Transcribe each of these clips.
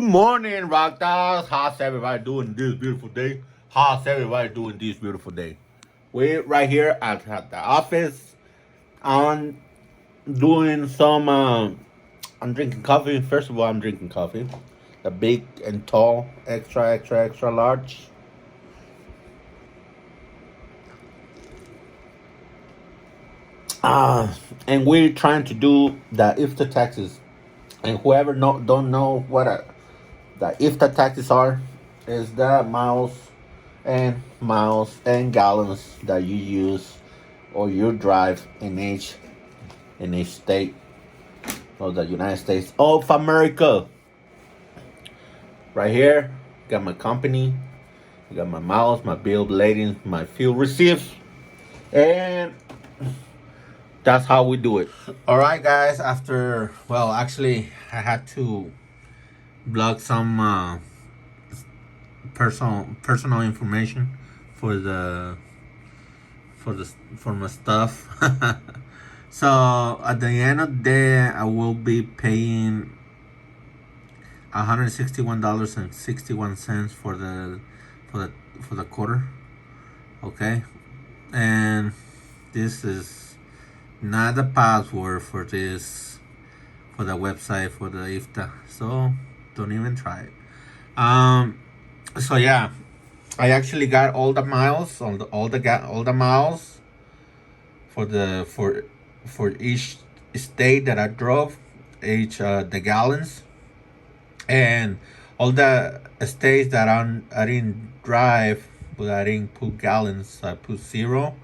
morning, rock dogs. How's everybody doing this beautiful day? How's everybody doing this beautiful day? We're right here at the office. I'm doing some. I'm drinking coffee. First of all, I'm drinking coffee, the big and tall, extra large. And we're trying to do the IFTA taxes. And whoever don't know what the IFTA taxes are, is the miles and gallons that you use or you drive in each state of the United States of America. Right here, got my company, got my miles, my bill of lading, my fuel receipts, and that's how we do it. All right, guys. Actually, I had to block some personal information for the for my stuff. So at the end of the day, I will be paying $161.61 for the quarter. Okay, and this is not the password for the website for the IFTA, so don't even try it. So yeah, I actually got all the miles, all the miles for each state that I drove, each the gallons, and all the states that I didn't drive, but I didn't put gallons. I put zero.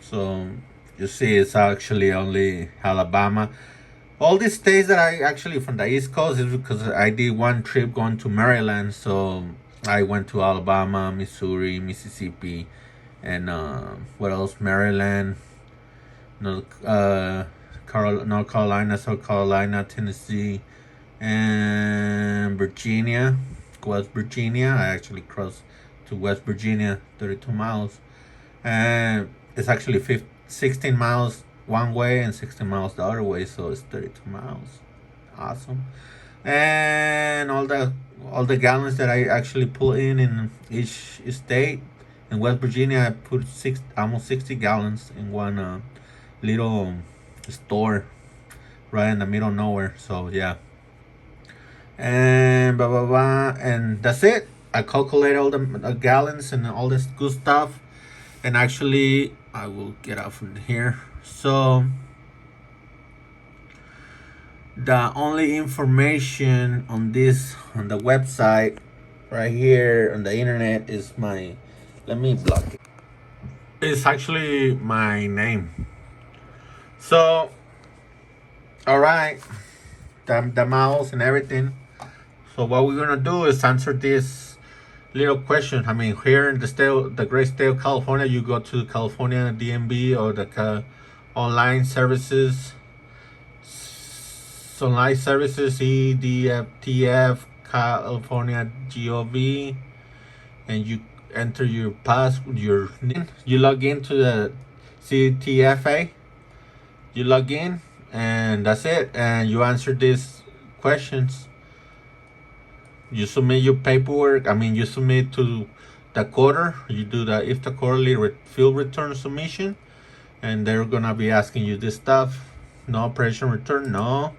So you see, it's actually only Alabama. All these states that I actually from the East Coast is because I did one trip going to Maryland, so I went to Alabama, Missouri, Mississippi, and what else? Maryland, North Carolina, South Carolina, Tennessee, and Virginia, West Virginia. I actually crossed to West Virginia, 32 miles, and it's actually 16 miles one way and 16 miles the other way, so it's 32 miles. Awesome. And all the gallons that I actually put in each state. In West Virginia, I put almost 60 gallons in one little store right in the middle of nowhere. So yeah, and blah blah blah, and that's it. I calculate all the gallons and all this good stuff, and actually I will get out from here. So the only information on the website right here on the internet is let me block it. It's actually my name. So all right, the miles and everything. So what we're gonna do is answer this little question. I mean, here in the great state of California, you go to California DMV or the online services, EDFTF, California Gov, and you enter your you log into the CTFA, you log in, and that's it, and you answer these questions. You submit your paperwork. You submit to the quarter. You do the IFTA quarterly fuel return submission, and they're gonna be asking you this stuff. No operation return. No.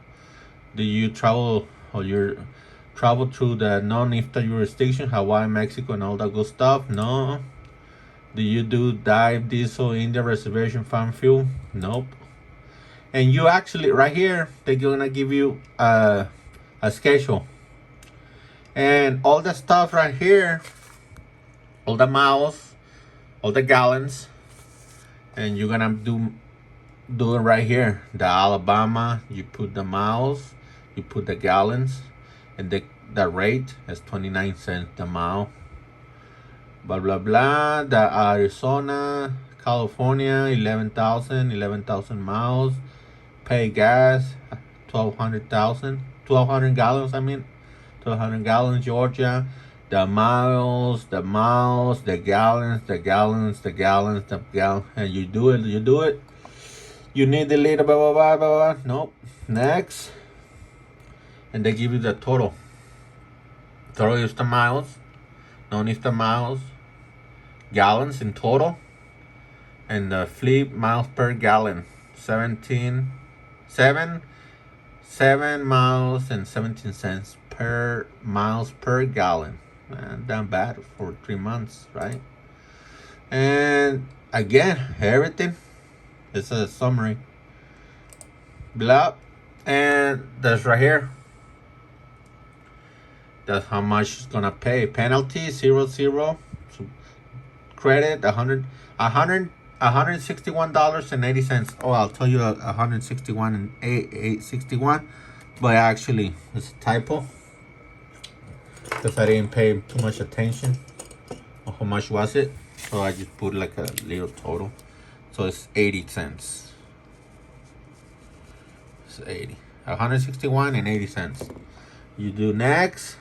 Do you travel through the non-IFTA jurisdiction, Hawaii, Mexico, and all that good stuff? No. Do you do dive, diesel, India reservation, farm fuel? Nope. And you actually right here, they're gonna give you a schedule. And all the stuff right here, all the miles, all the gallons, and you're gonna do it right here. The Alabama, you put the miles, you put the gallons, and the rate is 29 cents the mile. Blah blah blah. The Arizona, California, 11,000 miles. Pay gas, 1,200 gallons. 1,200 gallons, Georgia. The miles, the gallons, and you do it. You need the liter, blah, blah, blah, blah, blah. Nope. Next. And they give you the total. Total is the miles, known is the miles, gallons in total, and the fleet miles per gallon, 7 miles and 17 cents per miles per gallon. Man, not bad for 3 months, right? And again, everything is a summary. Blah, and that's right here. That's how much it's gonna pay. Penalty 0. So credit $161.80. Oh, I'll tell you 161 but actually it's a typo because I didn't pay too much attention on how much was it. So I just put like a little total. So it's 80 cents. It's 161.80 cents. You do next.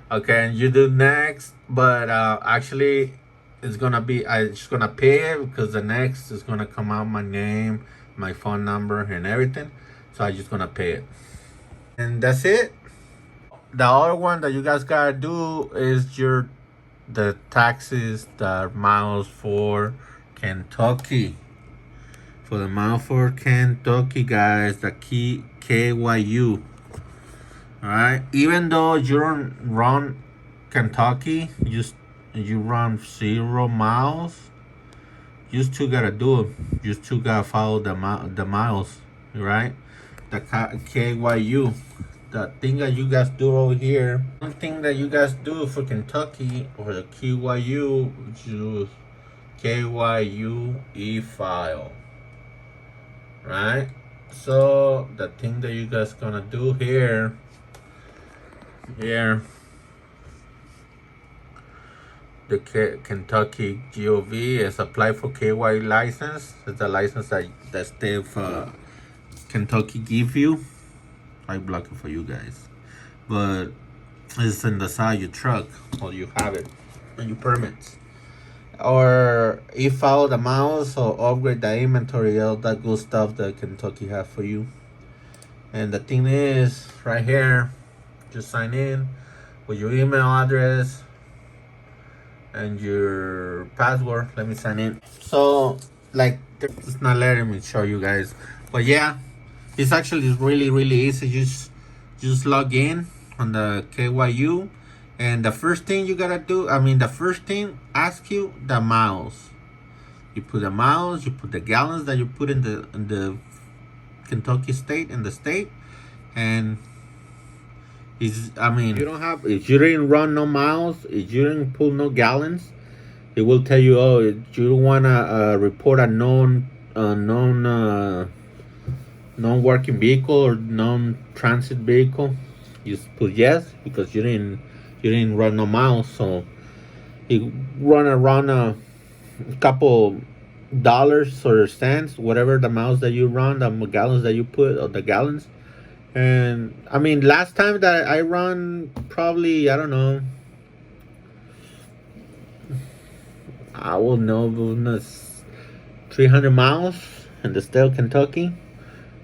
Okay, and you do next, but actually it's gonna be, I just gonna pay it because the next is gonna come out my name, my phone number, and everything. So I just gonna pay it, and that's it. The other one that you guys gotta do is the taxes, the miles for Kentucky. For the mile for Kentucky, guys, the key KYU. All right, even though you don't run Kentucky, you run 0 miles, you still gotta do it. You still gotta follow the miles, right? The KYU, the thing that you guys do over here. One thing that you guys do for Kentucky or the KYU, use KYU e-file, right? So the thing that you guys gonna do here, the Kentucky GOV is apply for KY license. It's a license that the state of Kentucky give you. I block it for you guys, but it's in the side of your truck, or you have it and your permits, or e-file the miles, or upgrade the inventory, all that good stuff that Kentucky have for you. And the thing is, right here, just sign in with your email address and your password. Let me sign in. So, like, it's not letting me show you guys, but yeah, it's actually really easy. Just log in on the KYU, and the first thing you gotta do, the first thing ask you the miles. You put the miles, you put the gallons that you put in the Kentucky state, in the state, and if you didn't run no miles, if you didn't pull no gallons, it will tell you, oh, you wanna report a non-working vehicle or non-transit vehicle. You put yes because you didn't run no miles, so you run around a couple dollars or cents, whatever the miles that you run, the gallons that you put, or the gallons. And last time that I run, probably, I don't know, I will know 300 miles in the state of Kentucky.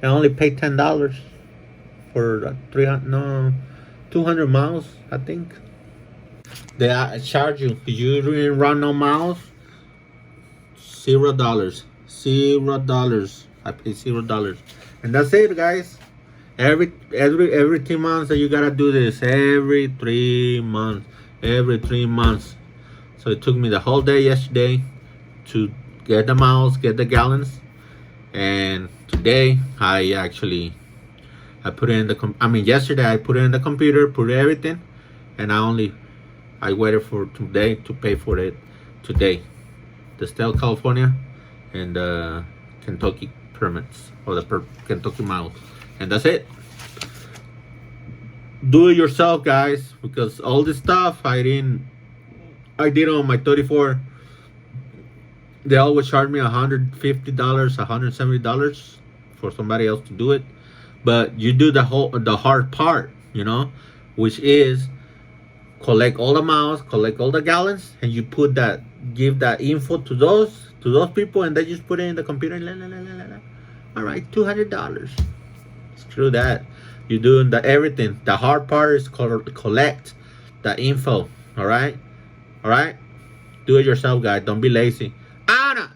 I only paid $10 for 200 miles, I think. They charge you if you didn't run no miles. $0. I pay $0, and that's it, guys. Every 3 months that you gotta do this. Every 3 months. So it took me the whole day yesterday to get the miles, get the gallons, and today I put it in yesterday I put it in the computer, put everything, and I waited for today to pay for it today. The state of California and the Kentucky permits, or the Kentucky miles. And that's it. Do it yourself, guys, because all this stuff I did on my 34. They always charge me $150, $170 for somebody else to do it. But you do the hard part, which is collect all the miles, collect all the gallons, and you give that info to those people, and they just put it in the computer. All right, $200. Screw that. You're doing the everything. The hard part is collect the info. All right, all right. Do it yourself, guys. Don't be lazy. Anna.